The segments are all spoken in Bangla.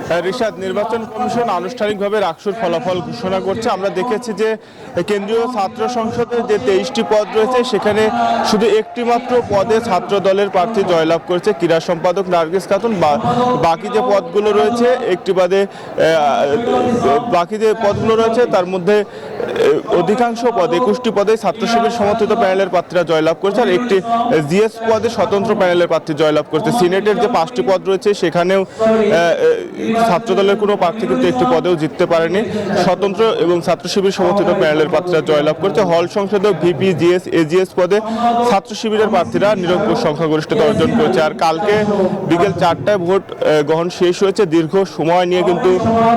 রিশাদ, নির্বাচন কমিশন আনুষ্ঠানিকভাবে রাকসুর ফলাফল ঘোষণা করছে। আমরা দেখেছি যে কেন্দ্রীয় ছাত্র সংসদের যে 23টি পদ রয়েছে সেখানে শুধু একটি মাত্র পদে ছাত্র দলের প্রার্থী জয়লাভ করেছে ক্রীড়া সম্পাদক নার্গিস খাতুন। বাকি যে পদগুলো রয়েছে একটি বাদে বাকি যে পদগুলো রয়েছে তার মধ্যে অধিকাংশ পদ 21টি পদে ছাত্র শিবির সমর্থিত প্যানেলের প্রার্থীরা জয়লাভ করেছে, আর একটি জিএস পদে স্বতন্ত্র প্যানেলের প্রার্থী জয়লাভ করেছে। সিনেটের যে 5টি পদ রয়েছে সেখানেও ছাত্র দলের কোনো প্রার্থী কিন্তু একটি পদেও জিততে পারেনি। স্বতন্ত্র এবং ছাত্র শিবির সমর্থিত প্যানেলের প্রার্থীরা জয়লাভ করেছে। হল সংসদে ভিপি, জিএস, এজিএস পদে ছাত্র শিবিরের প্রার্থীরা নিরঙ্কুশ সংখ্যাগরিষ্ঠতা অর্জন করেছে। আর কালকে বিকেল 4টায় ভোট গ্রহণ শেষ হয়েছে। দীর্ঘ সময় নিয়ে কিন্তু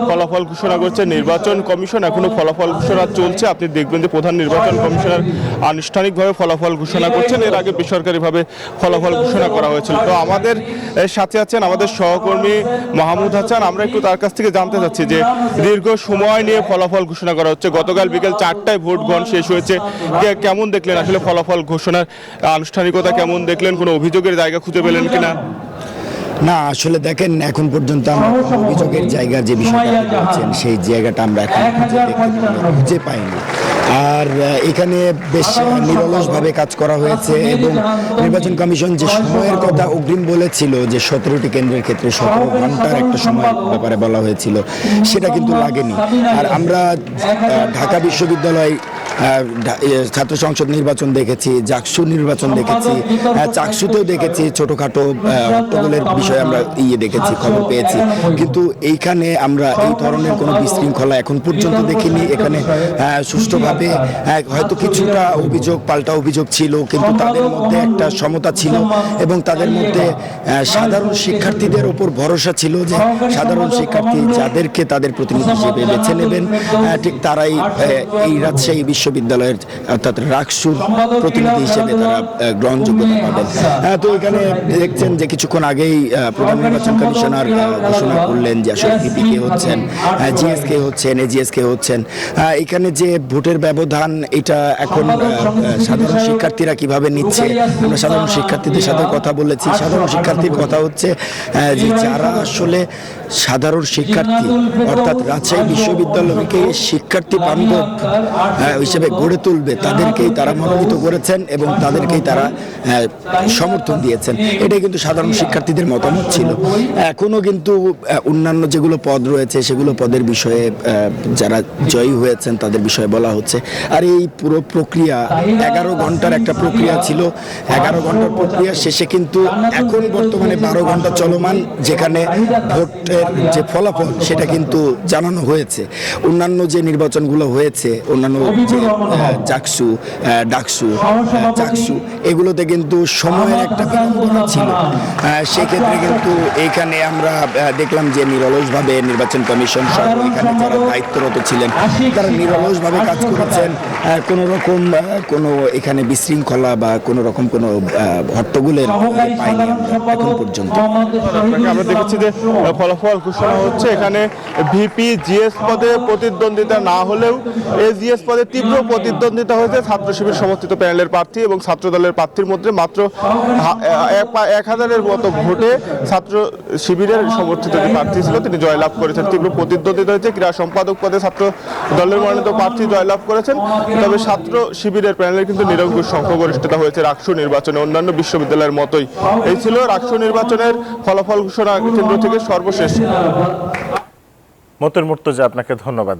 ফলাফল ঘোষণা করছে নির্বাচন কমিশন। এখনো ফলাফল ঘোষণা চলছে। আপনি দেখবেন যে প্রধান নির্বাচন কমিশনার আনুষ্ঠানিকভাবে ফলাফল ঘোষণা করছেন, এর আগে বেসরকারিভাবে ফলাফল ঘোষণা করা হয়েছিল। তো আমাদের সাথে আছেন আমাদের সহকর্মী মাহমুদ হাসান। আমরা একটু তার কাছ থেকে জানতে চাচ্ছি যে দীর্ঘ সময় নিয়ে ফলাফল ঘোষণা করা হচ্ছে, গতকাল বিকেল 4টায় ভোট গ্রহণ শেষ হয়েছে, কেমন দেখলেন আসলে ফলাফল ঘোষণার আনুষ্ঠানিকতা কেমন দেখলেন? কোনো অভিযোগের জায়গা খুঁজে পেলেন কিনা? না, আসলে দেখেন, এখন পর্যন্ত আমরা অভিযোগের জায়গা যে বিষয়টা বলছেন সেই জায়গাটা আমরা এখন খুঁজে পাইনি। আর এখানে বেশ নিরলসভাবে কাজ করা হয়েছে এবং নির্বাচন কমিশন যে সময়ের কথা অগ্রিম বলেছিল যে 17টি কেন্দ্রের ক্ষেত্রে 17 ঘন্টার একটা সময় ব্যাপারে বলা হয়েছিল, সেটা কিন্তু লাগেনি। আর আমরা ঢাকা বিশ্ববিদ্যালয় ছাত্র সংসদ নির্বাচন দেখেছি, জাকসু নির্বাচন দেখেছি, চাকসুতেও দেখেছি ছোটখাটো হট্টগোলের বিষয়ে আমরা দেখেছি, খবর পেয়েছি। কিন্তু এইখানে আমরা এই ধরনের কোনো বিশৃঙ্খলা এখন পর্যন্ত দেখিনি। এখানে সুষ্ঠুভাবে হয়তো কিছুটা অভিযোগ, পাল্টা অভিযোগ ছিল, কিন্তু তাদের মধ্যে একটা সমতা ছিল এবং তাদের মধ্যে সাধারণ শিক্ষার্থীদের ওপর ভরসা ছিল যে সাধারণ শিক্ষার্থী যাদেরকে তাদের প্রতিনিধি হিসেবে বেছে নেবেন ঠিক তারাই এই রাজশাহী বিশ্ববিদ্যালয়ের অর্থাৎ রাকসুর প্রতিনিধি হিসেবে তারা গ্রহণযোগ্যতা পাবেন। তো এখানে দেখছেন যে কিছুক্ষণ আগেই প্রধান নির্বাচন কমিশনার ঘোষণা করলেন যে আসলে ভিপি কে হচ্ছেন, জিএস কে হচ্ছেন, এজিএস কে হচ্ছেন। এখানে যে ভোটের ব্যবধান, এটা এখন সাধারণ শিক্ষার্থীরা কিভাবে নিচ্ছে, আমরা সাধারণ শিক্ষার্থীদের সাথে কথা বলেছি। সাধারণ শিক্ষার্থীর কথা হচ্ছে যে যারা আসলে সাধারণ শিক্ষার্থী অর্থাৎ রাজশাহী বিশ্ববিদ্যালয়কে শিক্ষার্থী বান্ধব হিসেবে গড়ে তুলবে তাদেরকেই তারা মনোনীত করেছেন এবং তাদেরকেই তারা সমর্থন দিয়েছেন। এটাই কিন্তু সাধারণ শিক্ষার্থীদের মতামত ছিল। এখনো কিন্তু অন্যান্য যেগুলো পদ রয়েছে সেগুলো পদের বিষয়ে যারা জয়ী হয়েছেন তাদের বিষয়ে বলা হচ্ছে। আর এই পুরো প্রক্রিয়া 11 ঘন্টার একটা প্রক্রিয়া ছিল। 11 ঘন্টার প্রক্রিয়া শেষে কিন্তু এখন বর্তমানে 12 ঘন্টা চলমান, যেখানে ভোটের যে ফলাফল সেটা কিন্তু জানানো হয়েছে। অন্যান্য যে নির্বাচনগুলো হয়েছে, অন্যান্য যে জাকসু, ডাকসু, চাকসু, এগুলোতে কিন্তু সময়ের একটা বিড়ম্বনা ছিল। সেক্ষেত্রে কিন্তু এইখানে আমরা দেখলাম যে নিরলসভাবে নির্বাচন কমিশন সহ এখানে যারা দায়িত্বরত ছিলেন তারা নিরলসভাবে কাজ করেছেন। কোনো রকম কোনো এখানে বিশৃঙ্খলা বা কোনো রকম কোনো হট্টগোলের পাইনি এখন পর্যন্ত। আমরা দেখেছি যে ফলাফল ঘোষণা হচ্ছে, এখানে ভিপি, জিএস পদে প্রতিদ্বন্দ্বিতা না হলেও এজিএস পদে তীব্র প্রতিদ্বন্দ্বিতা হয়েছে ছাত্র শিবির সমর্থিত প্যানেলের প্রার্থী এবং ছাত্র দলের প্রার্থীর মধ্যে। মাত্র 1000-এর মতো ভোটে ছাত্র শিবিরের সমর্থিত যে প্রার্থী ছিল তিনি জয়লাভ করেছেন। তীব্র প্রতিদ্বন্দ্বিতা হয়েছে। ক্রীড়া সম্পাদক পদে ছাত্র দলের মনোনীত প্রার্থী জয়লাভ করেছেন, তবে ছাত্র শিবিরের প্যানেলে কিন্তু নিরঙ্কুশ সংখ্যাগরিষ্ঠতা হয়েছে রাকসু নির্বাচনে, অন্যান্য বিশ্ববিদ্যালয়ের মতোই। এই ছিল রাকসু নির্বাচনের ফলাফল ঘোষণা কেন্দ্র থেকে সর্বশেষ। মতুর মুর্তজা, আপনাকে ধন্যবাদ।